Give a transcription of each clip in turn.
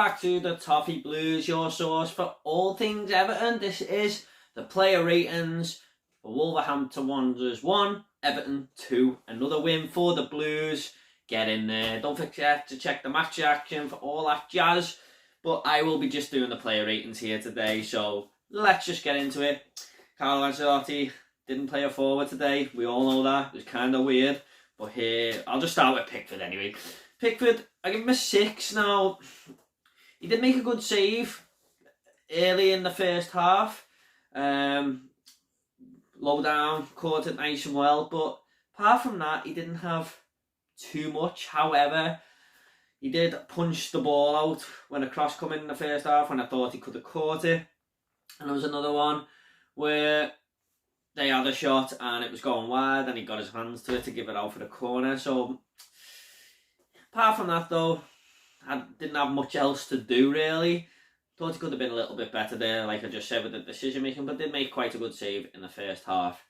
back to the Toffee Blues, your source for all things Everton. This is the player ratings for Wolverhampton Wanderers 1, Everton 2. Another win for the Blues. Get in there. Don't forget to check the match action for all that jazz. But I will be just doing the player ratings here today, so let's just get into it. Carlo Ancelotti didn't play a forward today. We all know that. It was kind of weird. But here, I'll just start with Pickford anyway. Pickford, I give him a 6 now. He did make a good save early in the first half. Low down, caught it nice and well. But apart from that, he didn't have too much. However, he did punch the ball out when a cross come in the first half when I thought he could have caught it. And there was another one where they had a shot and it was going wide and he got his hands to it to give it out for the corner. So apart from that though, I didn't have much else to do really. Thought he could have been a little bit better there, like I just said, with the decision making, but did make quite a good save in the first half.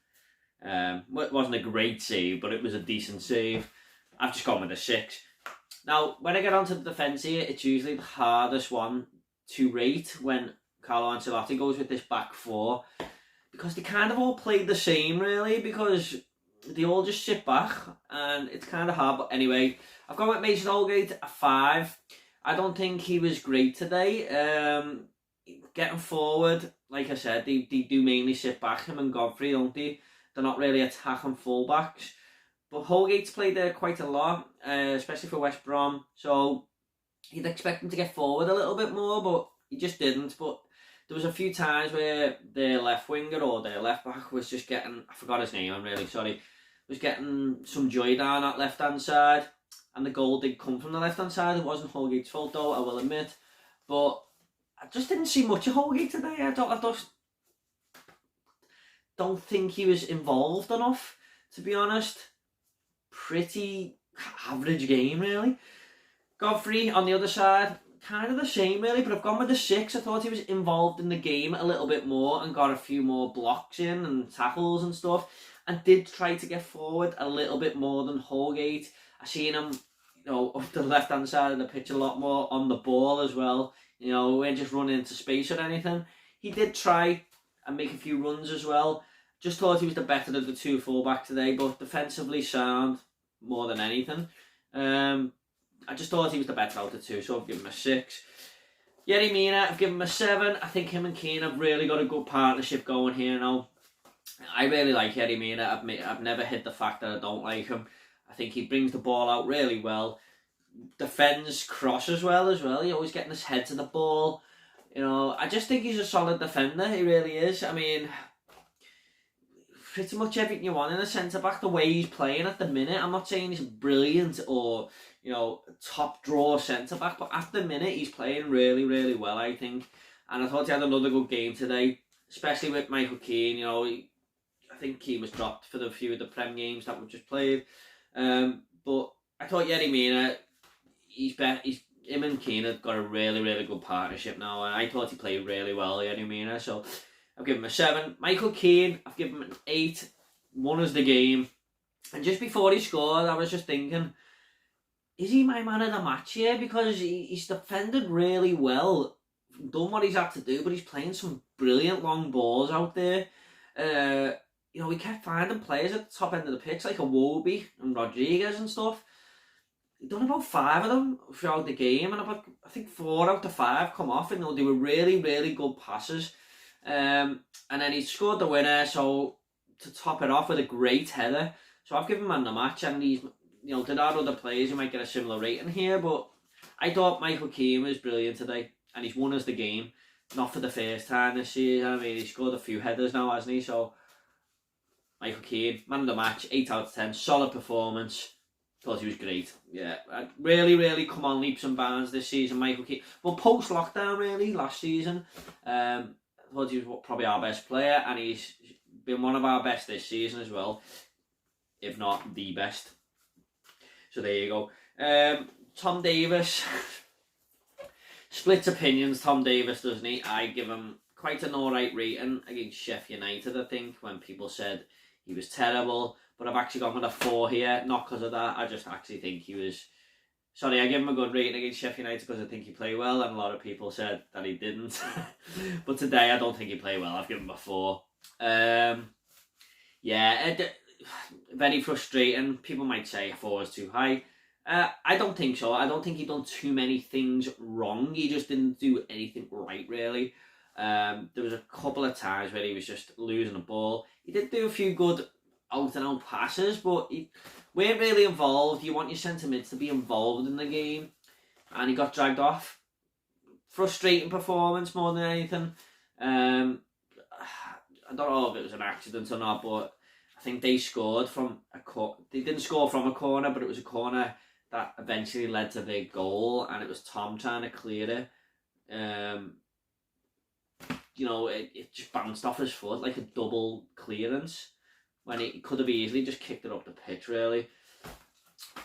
It wasn't a great save, but it was a decent save. I've just gone with a 6. Now, when I get onto the defence here, it's usually the hardest one to rate when Carlo Ancelotti goes with this back four, because they kind of all play the same really, because they all just sit back and it's kind of hard. But anyway, I've gone with Mason Holgate a 5. I don't think he was great today. Getting forward, like I said, they do mainly sit back, him and Godfrey, don't they? They're not really attacking fullbacks. But Holgate's played there quite a lot, especially for West Brom. So you'd expect him to get forward a little bit more, but he just didn't. But there was a few times where their left winger or their left back was just getting, I forgot his name, I'm really sorry, was getting some joy down that left hand side, and the goal did come from the left hand side. It wasn't Holgate's fault though, I will admit, but I just didn't see much of Holgate today. I just don't think he was involved enough, to be honest. Pretty average game really. Godfrey on the other side, kind of the same really, but I've gone with the 6. I thought he was involved in the game a little bit more and got a few more blocks in and tackles and stuff, and did try to get forward a little bit more than Holgate. I seen him, up the left hand side of the pitch a lot more on the ball as well. We weren't just running into space or anything. He did try and make a few runs as well. Just thought he was the better of the two fullbacks today, but defensively sound more than anything. I just thought he was the better out of the two, so I've given him a 6. Yeti Mina, I've given him a 7. I think him and Keane have really got a good partnership going here now. I really like Yeti Mina. I've never hid the fact that I don't like him. I think he brings the ball out really well. Defends crosses well as well. He's always getting his head to the ball. I just think he's a solid defender. He really is. I mean, pretty much everything you want in a centre-back, the way he's playing at the minute. I'm not saying he's brilliant or, top draw centre-back, but at the minute he's playing really, really well, I think. And I thought he had another good game today, especially with Michael Keane. I think Keane was dropped for the few of the Prem games that we just played. But I thought Yeti Mina, him and Keane have got a really, really good partnership now, and I thought he played really well, Yeti Mina, so I've given him a 7. Michael Keane, I've given him an 8. Won us the game. And just before he scored, I was just thinking, is he my man of the match here? Because he's defended really well, done what he's had to do, but he's playing some brilliant long balls out there. We kept finding players at the top end of the pitch, like Iwobi and Rodriguez and stuff. He'd done about 5 of them throughout the game, and I think 4 out of 5 come off, and they were really, really good passes. And then he scored the winner, so to top it off with a great header. So I've given him man the match, and he's, there are other players who might get a similar rating here, but I thought Michael Keane was brilliant today, and he's won us the game, not for the first time this season. I mean, he's scored a few headers now, hasn't he? So Michael Keane, man of the match, 8 out of 10, solid performance. Thought he was great. Yeah, really, really come on leaps and bounds this season, Michael Keane. Well, post-lockdown really, last season, I thought he was probably our best player, and he's been one of our best this season as well, if not the best. So there you go. Tom Davis, splits opinions, Tom Davis, doesn't he? I give him quite an alright rating against Sheffield United, I think, when people said he was terrible, but I've actually gone with a 4 here, not because of that. I just actually think he was Sorry, I give him a good rating against Sheffield United because I think he played well, and a lot of people said that he didn't. But today, I don't think he played well. I've given him a 4. Very frustrating. People might say 4 is too high. I don't think so. I don't think he done too many things wrong. He just didn't do anything right, really. There was a couple of times where he was just losing the ball. He did do a few good out-and-out passes, but he weren't really involved. You want your centre mids to be involved in the game, and he got dragged off. Frustrating performance more than anything. I don't know if it was an accident or not, but I think they scored from a corner. They didn't score from a corner, but it was a corner that eventually led to their goal, and it was Tom trying to clear it. It just bounced off his foot like a double clearance when he could have easily just kicked it up the pitch, really.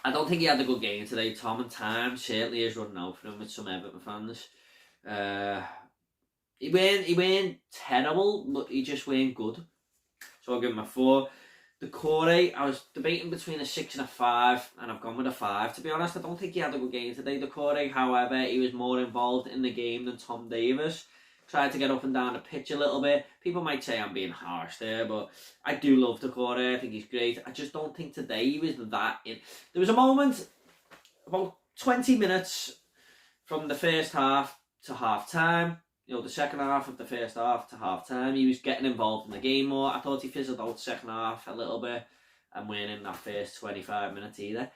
I don't think he had a good game today, Tom, and time certainly is running out for him with some Everton fans. He weren't terrible, but he just weren't good. So I'll give him a 4. The Corey, I was debating between a 6 and a 5, and I've gone with a 5. To be honest, I don't think he had a good game today, the Corey. However, he was more involved in the game than Tom Davies. Tried to get up and down the pitch a little bit. People might say I'm being harsh there, but I do love the Corey. I think he's great. I just don't think today he was that in. There was a moment, about 20 minutes from the first half to half-time, the second half of the first half to half-time, he was getting involved in the game more. I thought he fizzled out the second half a little bit and weren't in that first 25 minutes either.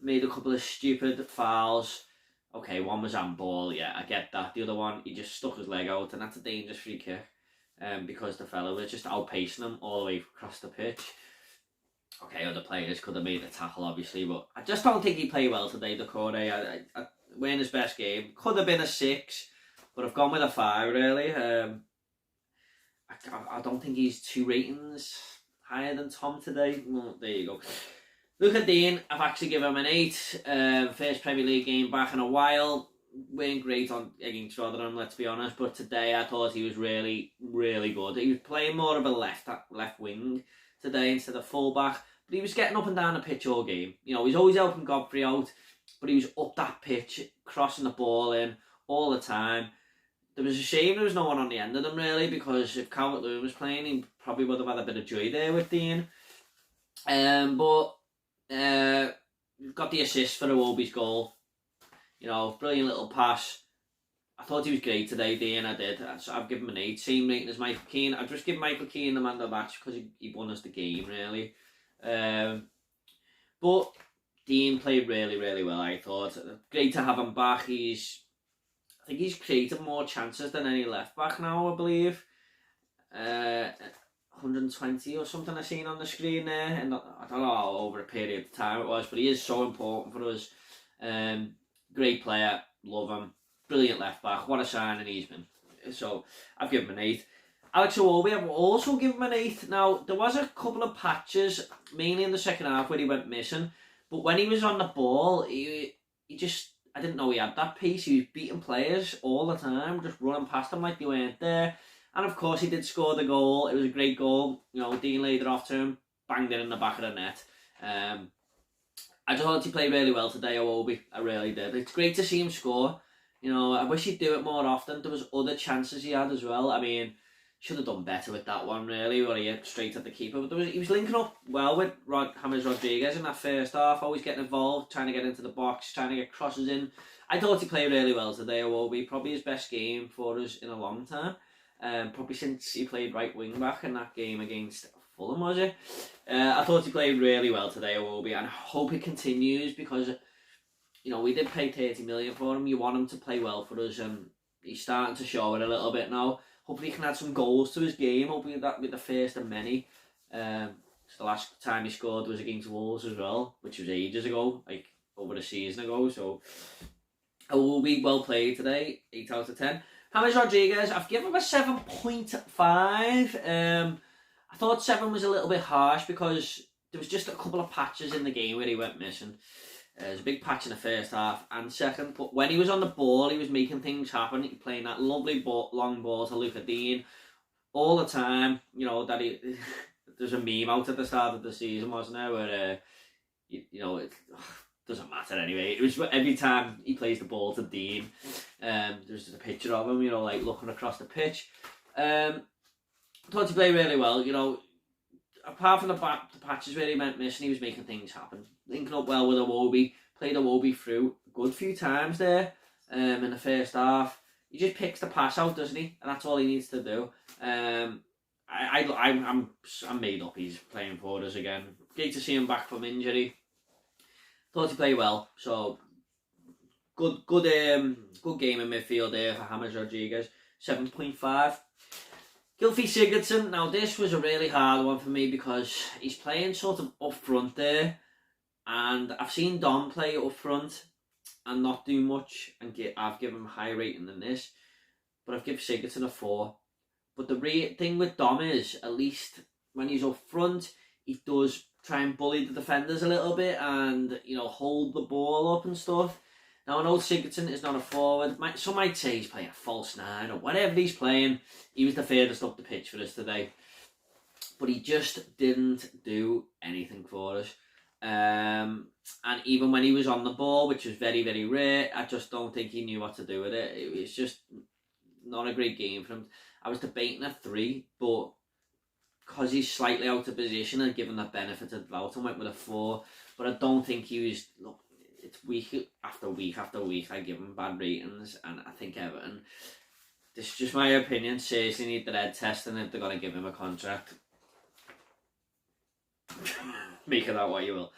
Made a couple of stupid fouls. Okay, one was handball, yeah, I get that. The other one, he just stuck his leg out, and that's a dangerous free kick because the fella was just outpacing him all the way across the pitch. Okay, other players could have made the tackle, obviously, but I just don't think he played well today, the Corey. I weren't his best game. Could have been a 6, but I've gone with a 5, really. I don't think he's 2 ratings higher than Tom today. Well, there you go. Luca Dean, I've actually given him an 8. First Premier League game back in a while. Weren't great against Rotherham, let's be honest, but today I thought he was really, really good. He was playing more of a left wing today instead of full-back, but he was getting up and down the pitch all game. He's always helping Godfrey out, but he was up that pitch, crossing the ball in all the time. There was a shame there was no one on the end of them, really, because if Calvert-Lewin was playing, he probably would have had a bit of joy there with Dean. But got the assist for Iwobi's goal. Brilliant little pass. I thought he was great today, Dean. I did. So I've given him an 8. Same rating as Michael Keane. I've just given Michael Keane the man of the match because he won us the game, really. But Dean played really, really well, I thought. Great to have him back. I think he's created more chances than any left back now, I believe. 120 or something I've seen on the screen there, and I don't know how over a period of time it was, but he is so important for us. Great player, love him, brilliant left back, what a signing he's been. So I've given him an 8. Alex Iwobi, I've also given him an 8. Now there was a couple of patches, mainly in the second half, where he went missing, but when he was on the ball, he just, I didn't know he had that pace. He was beating players all the time, just running past them like they weren't there. And of course he did score the goal. It was a great goal. Dean laid it off to him, banged it in the back of the net. I just thought he played really well today, Iwobi. I really did. It's great to see him score. I wish he'd do it more often. There was other chances he had as well. I mean, should have done better with that one, really, where he hit straight at the keeper. But he was linking up well with James Rodriguez in that first half, always getting involved, trying to get into the box, trying to get crosses in. I thought he played really well today, Iwobi. Probably his best game for us in a long time. Probably since he played right wing back in that game against Fulham, was it? I thought he played really well today, Iwobi, and I hope it continues because, we did pay 30 million for him. You want him to play well for us, and he's starting to show it a little bit now. Hopefully he can add some goals to his game. Hopefully that will be the first of many. The last time he scored was against Wolves as well, which was ages ago, like over a season ago. So Iwobi, well played today, 8 out of 10. James Rodriguez, I've given him a 7.5. I thought 7 was a little bit harsh because there was just a couple of patches in the game where he went missing. There's a big patch in the first half and second, but when he was on the ball, he was making things happen. He playing that lovely long ball to Luca Dean all the time. There's a meme out at the start of the season, wasn't there, where doesn't matter anyway. It was every time he plays the ball to Dean, there's just a picture of him, you know, like looking across the pitch. Thought he played really well, you know. Apart from the patches where he went missing, he was making things happen. Linking up well with Iwobi, played Iwobi through a good few times there in the first half. He just picks the pass out, doesn't he? And that's all he needs to do. I'm made up he's playing for us again. Great to see him back from injury. Thought he played well. So good game in midfield there for James Rodriguez. 7.5. Gylfi Sigurdsson. Now this was a really hard one for me because he's playing sort of up front there, and I've seen Dom play up front and not do much, and I've given him a higher rating than this, but I've given Sigurdsson a 4. But the thing with Dom is, at least when he's up front, he does try and bully the defenders a little bit and, you know, hold the ball up and stuff. Now, I know Sigurdsson is not a forward. Some might say he's playing a false 9 or whatever he's playing. He was the furthest up the pitch for us today. But he just didn't do anything for us. And even when he was on the ball, which was very, very rare, I just don't think he knew what to do with it. It was just not a great game for him. I was debating a 3, but because he's slightly out of position and given the benefit of the doubt, I went with a 4. But I don't think he was... Look, it's week after week after week I give him bad ratings, and I think Everton, this is just my opinion, seriously need the red test, and if they're going to give him a contract, make of that what you will.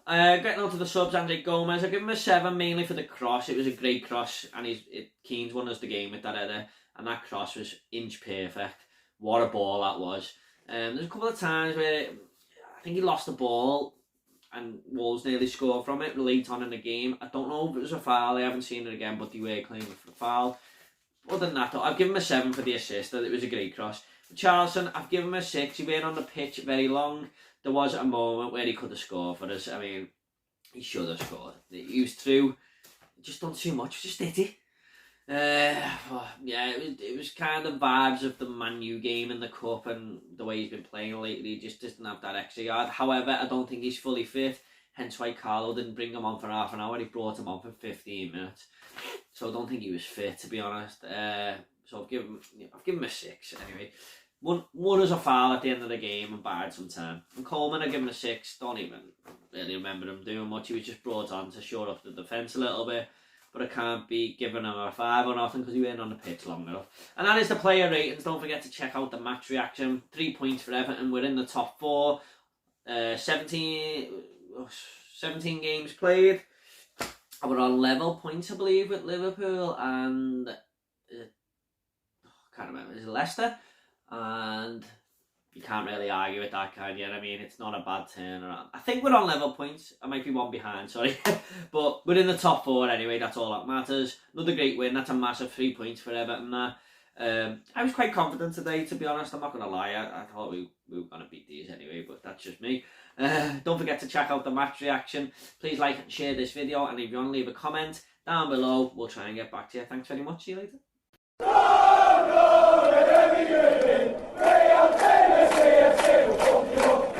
Getting on to the subs, Andre Gomez, I give him a 7 mainly for the cross. It was a great cross, and Keane's won us the game with that header, and that cross was inch perfect. What a ball that was. There's a couple of times where I think he lost the ball and Wolves nearly scored from it late on in the game. I don't know if it was a foul, I haven't seen it again, but they were claiming for the foul. Other than that, though, I've given him a 7 for the assist. It was a great cross. For Charleston, I've given him a 6. He went on the pitch very long. There was a moment where he could have scored for us. I mean, he should have scored. He was through. Just done too much. Just did he? Yeah, it was kind of vibes of the Man U game in the Cup and the way he's been playing lately. He just doesn't have that extra yard. However, I don't think he's fully fit, hence why Carlo didn't bring him on for half an hour. He brought him on for 15 minutes, so I don't think he was fit, to be honest. So I've given him a 6 anyway. One was a foul at the end of the game and bad some time. And Coleman, I give him a 6. Don't even really remember him doing much. He was just brought on to shore up the defence a little bit. But I can't be giving him a 5 or nothing because he went on the pitch long enough. And that is the player ratings. Don't forget to check out the match reaction. 3 points for Everton. We're in the top 4. 17 games played. We're on level points, I believe, with Liverpool and I can't remember. Is it Leicester? And you can't really argue with that, can you? I mean, it's not a bad turnaround. I think we're on level points. I might be one behind, sorry. But we're in the top 4 anyway. That's all that matters. Another great win. That's a massive 3 points for Everton there. I was quite confident today, to be honest. I'm not going to lie. I thought we were going to beat these anyway, but that's just me. Don't forget to check out the match reaction. Please like and share this video. And if you want to leave a comment down below, we'll try and get back to you. Thanks very much. See you later. Real